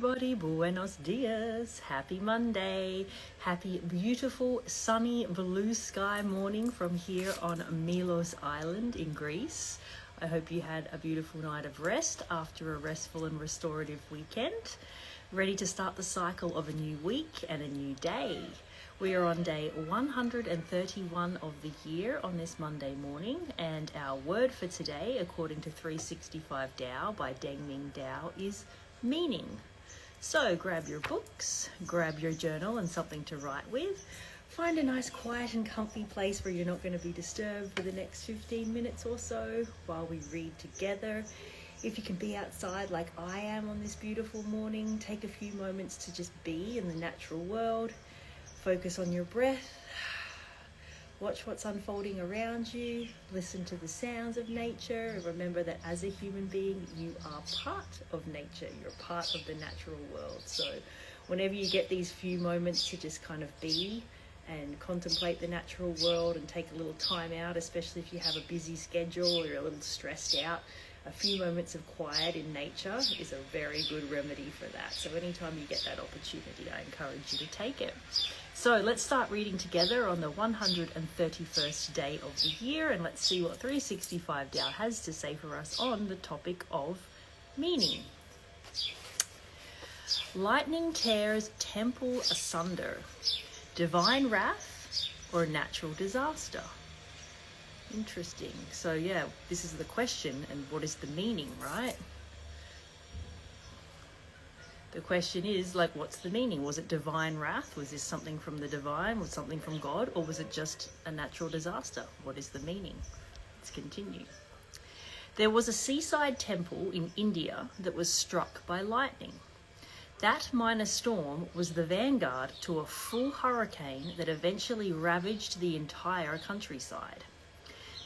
everybody, buenos dias, happy Monday, happy beautiful sunny blue sky morning from here on Milos Island in Greece. I hope you had a beautiful night of rest after a restful and restorative weekend, ready to start the cycle of a new week and a new day. We are on day 131 of the year on this Monday morning, and our word for today, according to 365 Tao by Deng Ming Tao, is meaning. So grab your books, grab your journal and something to write with. Find a nice quiet and comfy place where you're not going to be disturbed for the next 15 minutes or so while we read together. If you can be outside like I am on this beautiful morning, take a few moments to just be in the natural world. Focus on your breath, watch what's unfolding around you, listen to the sounds of nature, and remember that as a human being, you are part of nature, you're part of the natural world. So whenever you get these few moments to just kind of be and contemplate the natural world and take a little time out, especially if you have a busy schedule or you're a little stressed out, a few moments of quiet in nature is a very good remedy for that. So anytime you get that opportunity, I encourage you to take it. So let's start reading together on the 131st day of the year, and let's see what 365 Tao has to say for us on the topic of meaning. Lightning tears temple asunder. Divine wrath or natural disaster? Interesting. So yeah, this is the question, and what is the meaning, right? The question is, like, what's the meaning? Was it divine wrath? Was this something from the divine? Was something from God? Or was it just a natural disaster? What is the meaning? Let's continue. There was a seaside temple in India that was struck by lightning. That minor storm was the vanguard to a full hurricane that eventually ravaged the entire countryside.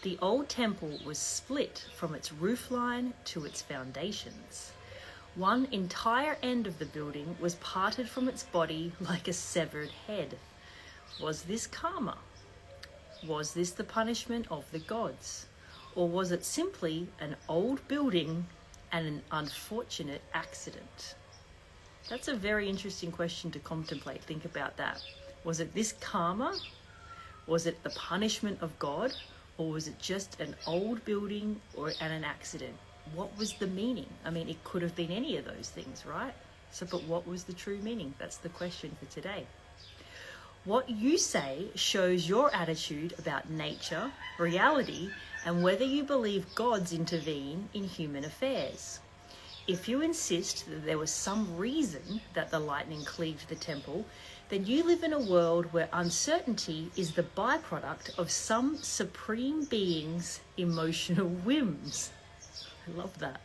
The old temple was split from its roofline to its foundations. One entire end of the building was parted from its body like a severed head. Was this karma? Was this the punishment of the gods? Or was it simply an old building and an unfortunate accident? That's a very interesting question to contemplate. Think about that. Was it this karma? Was it the punishment of God? Or was it just an old building and an accident? What was the meaning? I mean, it could have been any of those things, right? So, but what was the true meaning? That's the question for today. What you say shows your attitude about nature, reality, and whether you believe gods intervene in human affairs. If you insist that there was some reason that the lightning cleaved the temple, then you live in a world where uncertainty is the byproduct of some supreme being's emotional whims. I love that.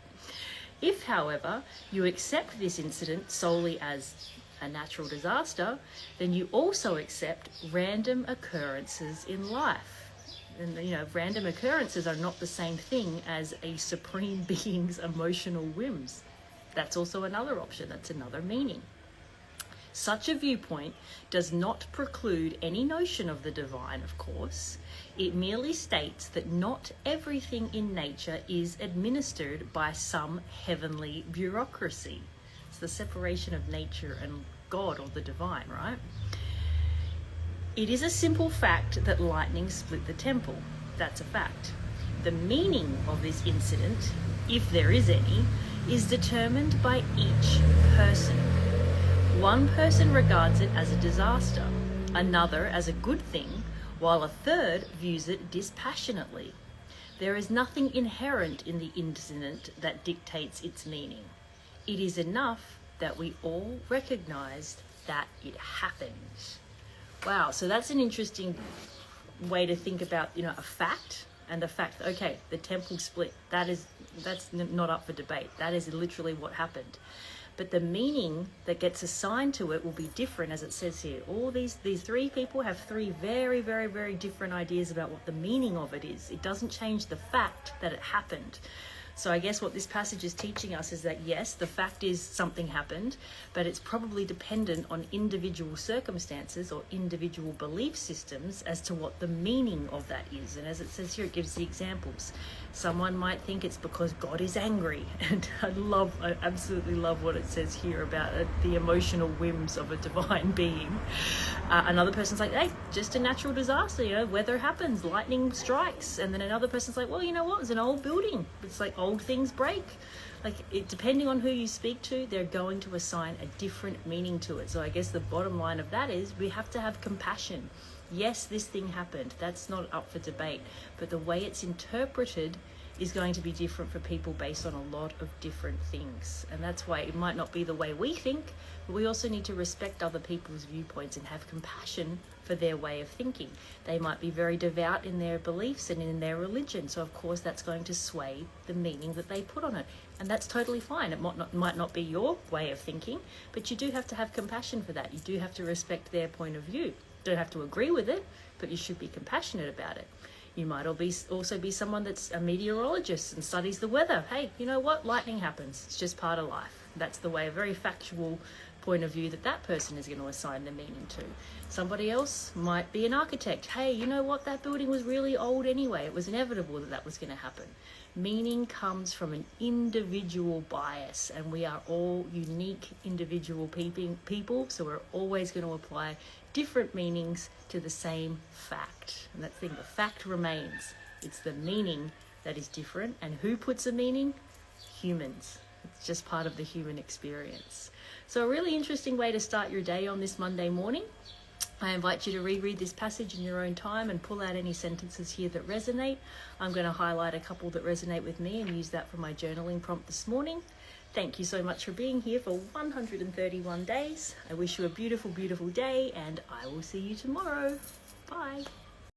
If, however, you accept this incident solely as a natural disaster, then you also accept random occurrences in life. And, random occurrences are not the same thing as a supreme being's emotional whims. That's also another option. That's another meaning. Such a viewpoint does not preclude any notion of the divine, of course. It merely states that not everything in nature is administered by some heavenly bureaucracy. It's the separation of nature and God, or the divine, right? It is a simple fact that lightning split the temple. That's a fact. The meaning of this incident, if there is any, is determined by each person. One person regards it as a disaster, another as a good thing, while a third views it dispassionately. There is nothing inherent in the incident that dictates its meaning. It is enough that we all recognize that it happened. Wow, so that's an interesting way to think about, a fact, and the fact that, okay, the temple split. That's not up for debate. That is literally what happened. But the meaning that gets assigned to it will be different, as it says here. All these three people have three very, very, very different ideas about what the meaning of it is. It doesn't change the fact that it happened. So I guess what this passage is teaching us is that yes, the fact is something happened, but it's probably dependent on individual circumstances or individual belief systems as to what the meaning of that is. And as it says here, it gives the examples. Someone might think it's because God is angry. And I absolutely love what it says here about the emotional whims of a divine being. Another person's like, hey, just a natural disaster, weather happens, lightning strikes. And then another person's like, well, you know what, it's an old building. It's like old things break. Like, depending on who you speak to, they're going to assign a different meaning to it. So I guess the bottom line of that is we have to have compassion. Yes, this thing happened. That's not up for debate. But the way it's interpreted is going to be different for people based on a lot of different things. And that's why it might not be the way we think, but we also need to respect other people's viewpoints and have compassion for their way of thinking. They might be very devout in their beliefs and in their religion, so of course that's going to sway the meaning that they put on it. And that's totally fine. It might not be your way of thinking, but you do have to have compassion for that. You do have to respect their point of view. You don't have to agree with it, but you should be compassionate about it. You might also be someone that's a meteorologist and studies the weather. Hey, you know what? Lightning happens. It's just part of life. That's the way, a very factual point of view that person is going to assign the meaning to. Somebody else might be an architect. Hey, you know what? That building was really old anyway. It was inevitable that was going to happen. Meaning comes from an individual bias, and we are all unique individual people, so we're always going to apply different meanings to the same fact. And that thing, the fact remains. It's the meaning that is different. And who puts a meaning? Humans. It's just part of the human experience. So a really interesting way to start your day on this Monday morning. I invite you to reread this passage in your own time and pull out any sentences here that resonate. I'm going to highlight a couple that resonate with me and use that for my journaling prompt this morning. Thank you so much for being here for 131 days. I wish you a beautiful, beautiful day, and I will see you tomorrow. Bye.